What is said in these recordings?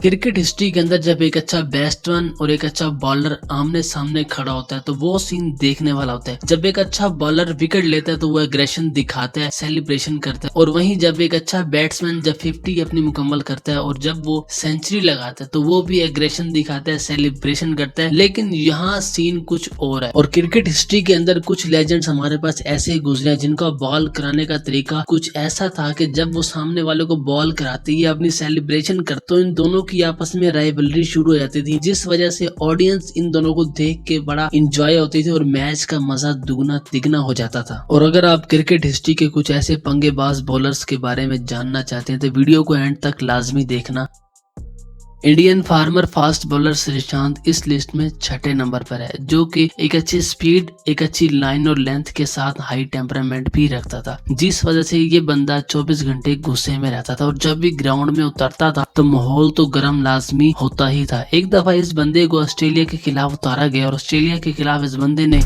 Cricket history के अंदर जब एक अच्छा बैट्समैन और एक अच्छा बॉलर आमने सामने खड़ा होता है तो वो सीन देखने वाला होता है। जब एक अच्छा बॉलर विकेट लेता है तो वो एग्रेशन दिखाता है, सेलिब्रेशन करता है, और वहीं जब एक अच्छा बैट्समैन जब 50 अपनी मुकम्मल करता है और जब वो सेंचुरी लगाता है तो वो भी एग्रेशन दिखाता है, सेलिब्रेशन करता है। लेकिन यहाँ सीन कुछ और है, और क्रिकेट हिस्ट्री के अंदर कुछ लेजेंड्स हमारे पास ऐसे गुजरे जिनका बॉल कराने का तरीका कुछ ऐसा था कि जब वो सामने वाले को बॉल कराते या अपनी सेलिब्रेशन करते तो इन दोनों की आपस में राइवलरी शुरू हो जाती थी, जिस वजह से ऑडियंस इन दोनों को देख के बड़ा इंजॉय होती थी और मैच का मजा दुगना तिगना हो जाता था। और अगर आप क्रिकेट हिस्ट्री के कुछ ऐसे पंगेबाज बॉलर्स के बारे में जानना चाहते हैं तो वीडियो को एंड तक लाजमी देखना। Indian farmer fast bowler Sreesanth इस लिस्ट में 6ठे नंबर पर है, जो कि एक अच्छी स्पीड, एक अच्छी लाइन और लेंथ के साथ हाई टेम्परामेंट भी रखता था, जिस वजह से ये बंदा 24 घंटे गुस्से में रहता था और जब भी ग्राउंड में उतरता था तो माहौल तो गर्म लाजमी होता ही था। एक दफा इस बंदे को ऑस्ट्रेलिया के खिलाफ उतारा गया और ऑस्ट्रेलिया के खिलाफ इस बंदे ने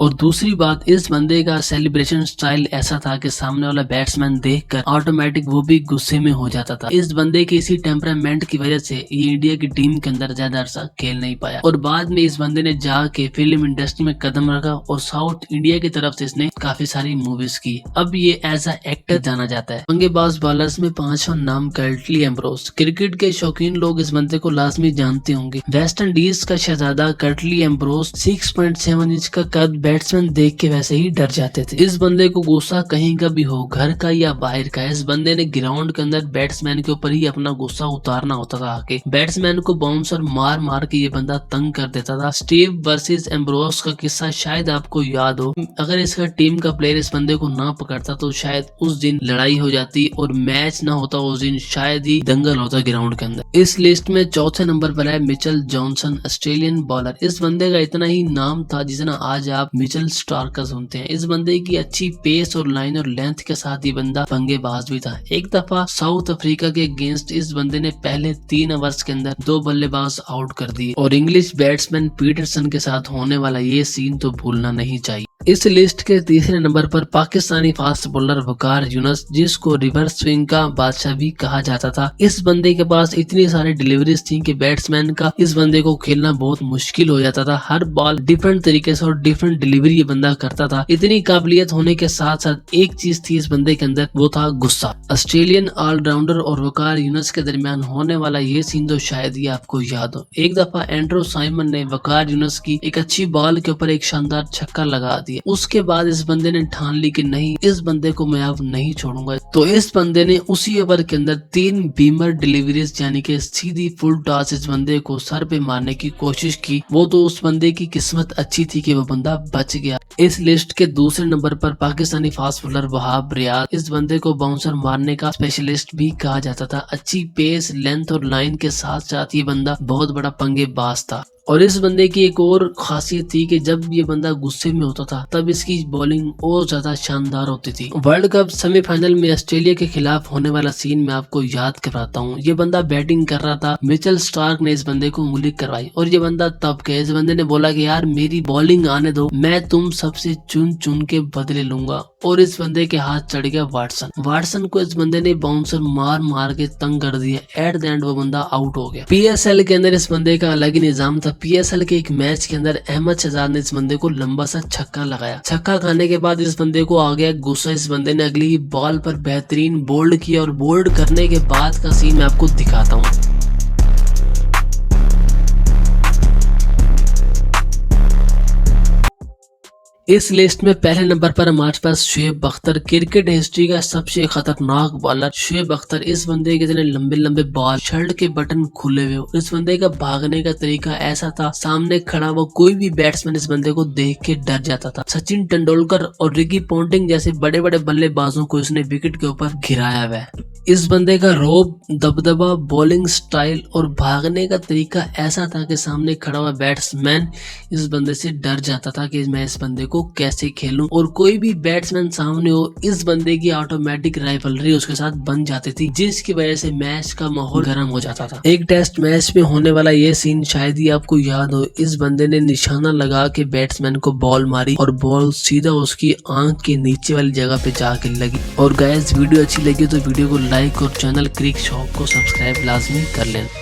और दूसरी बात, इस बंदे का सेलिब्रेशन स्टाइल ऐसा था कि सामने वाला बैट्समैन देखकर ऑटोमेटिक वो भी गुस्से में हो जाता था। इस बंदे के इसी टेम्परामेंट की वजह से ये इंडिया की टीम के अंदर ज्यादा अरसा खेल नहीं पाया और बाद में इस बंदे ने जाके फिल्म इंडस्ट्री में कदम रखा और साउथ इंडिया की तरफ से इसने काफी सारी मूवीज की। अब ये एज अ एक्टर जाना जाता है। पंगेबाज बॉलर्स में 5वां नाम कर्टली एम्ब्रोस। क्रिकेट के शौकीन लोग इस बंदे को लाजमी जानते होंगे। वेस्ट इंडीज का शहजादा कर्टली एम्ब्रोस 6.7 इंच का कद बैट्समैन देख के वैसे ही डर जाते थे। इस बंदे को गुस्सा कहीं का भी हो, घर का या बाहर का, इस बंदे ने ग्राउंड के अंदर बैट्समैन के ऊपर ही अपना गुस्सा उतारना होता था। आके बैट्समैन को बाउंसर मार मार के ये बंदा तंग कर देता था। स्टीव वर्सेस एम्ब्रोस का किस्सा शायद आपको याद हो। अगर इसका टीम का प्लेयर इस बंदे को ना पकड़ता तो शायद उस दिन लड़ाई हो जाती और मैच ना होता, उस दिन शायद ही दंगल होता ग्राउंड के अंदर। इस लिस्ट में 4थे नंबर पर है मिचेल जॉनसन, ऑस्ट्रेलियन बॉलर। इस बंदे का इतना ही नाम था जितना आज आप मिचेल स्टार्क का सुनते हैं। इस बंदे की अच्छी पेस और लाइन और लेंथ के साथ ये बंदा पंगेबाज भी था। एक दफा साउथ अफ्रीका के अगेंस्ट इस बंदे ने पहले 3 ओवर्स के अंदर 2 बल्लेबाज आउट कर दिए और इंग्लिश बैट्समैन पीटरसन के साथ होने वाला ये सीन तो भूलना नहीं चाहिए। इस लिस्ट के तीसरे नंबर पर पाकिस्तानी फास्ट बॉलर वकार यूनुस, जिसको रिवर्स स्विंग का बादशाह भी कहा जाता था। इस बंदे के पास इतनी सारी डिलीवरीज थी कि बैट्समैन का इस बंदे को खेलना बहुत मुश्किल हो जाता था। हर बॉल डिफरेंट तरीके से और डिफरेंट डिलीवरी ये बंदा करता था। इतनी काबिलियत होने के साथ साथ एक चीज थी इस बंदे के अंदर, वो था गुस्सा। ऑस्ट्रेलियन ऑलराउंडर और वकार यूनुस के दरमियान होने वाला ये सीन तो शायद ही आपको याद हो। एक दफा एंड्रू साइमन ने वकार यूनुस की एक अच्छी बॉल के ऊपर एक शानदार छक्का लगा दिया। उसके बाद इस बंदे ने ठान ली कि नहीं, इस बंदे को मैं अब नहीं छोड़ूंगा। तो इस बंदे ने उसी ओवर के अंदर 3 बीमर डिलीवरीज यानी कि सीधी फुल टॉस इस बंदे को सर पे मारने की कोशिश की। वो तो उस बंदे की किस्मत अच्छी थी कि वो बंदा बच गया। इस लिस्ट के दूसरे नंबर पर पाकिस्तानी फास्ट बॉलर वहाब रियाज। इस बंदे को बाउंसर मारने का स्पेशलिस्ट भी कहा जाता था। अच्छी पेस, लेंथ और लाइन के साथ साथ ये बंदा बहुत बड़ा पंगेबाज था। और इस बंदे की एक और खासियत थी कि जब ये बंदा गुस्से में होता था तब इसकी बॉलिंग और ज्यादा शानदार होती थी। वर्ल्ड कप सेमीफाइनल में ऑस्ट्रेलिया के खिलाफ होने वाला सीन मैं आपको याद करवाता हूँ। ये बंदा बैटिंग कर रहा था, मिचेल स्टार्क ने इस बंदे को उंगली करवाई और ये बंदा तब के इस बंदे ने बोला कि यार मेरी बॉलिंग आने दो, मैं तुम सबसे चुन चुन के बदले लूंगा। और इस बंदे के हाथ चढ़ गया वाटसन को इस बंदे ने बाउंसर मार मार के तंग कर दिया। एट द एंड वो बंदा आउट हो गया। पीएसएल के अंदर इस बंदे का अलग ही निजाम था। पीएसएल के एक मैच के अंदर अहमद शहजाद ने इस बंदे को लंबा सा छक्का लगाया। छक्का खाने के बाद इस बंदे को आ गया गुस्सा। इस बंदे ने अगली बॉल पर बेहतरीन बोल्ड किया और बोल्ड करने के बाद का सीन मैं आपको दिखाता हूँ। इस लिस्ट में पहले नंबर पर हमारे पास शुएब अख्तर, क्रिकेट हिस्ट्री का सबसे खतरनाक बॉलर शुएब अख्तर। इस बंदे के इतने लंबे लंबे बॉल, शर्ट के बटन खुले हुए। इस बंदे का भागने का तरीका ऐसा था, सामने खड़ा हुआ कोई भी बैट्समैन इस बंदे को देख के डर जाता था। सचिन तेंदुलकर और रिकी पॉन्टिंग जैसे बड़े बड़े बल्लेबाजों को इसने विकेट के ऊपर गिराया हुआ है। इस बंदे का रोब, दबदबा, बॉलिंग स्टाइल और भागने का तरीका ऐसा था कि सामने खड़ा हुआ बैट्समैन इस बंदे से डर जाता था कि मैं इस बंदे को कैसे खेलूं, और कोई भी बैट्समैन सामने हो इस बंदे की ऑटोमेटिक राइवलरी उसके साथ बन जाती थी, जिसकी वजह से मैच का माहौल गर्म हो जाता था। एक टेस्ट मैच में होने वाला ये सीन शायद ही आपको याद हो। इस बंदे ने निशाना लगा के बैट्समैन को बॉल मारी और बॉल सीधा उसकी आंख के नीचे वाली जगह पे जाके लगी। और गाइस वीडियो अच्छी लगी तो वीडियो को लाइक और चैनल क्रिक शॉप को सब्सक्राइब लाजमी कर लेना।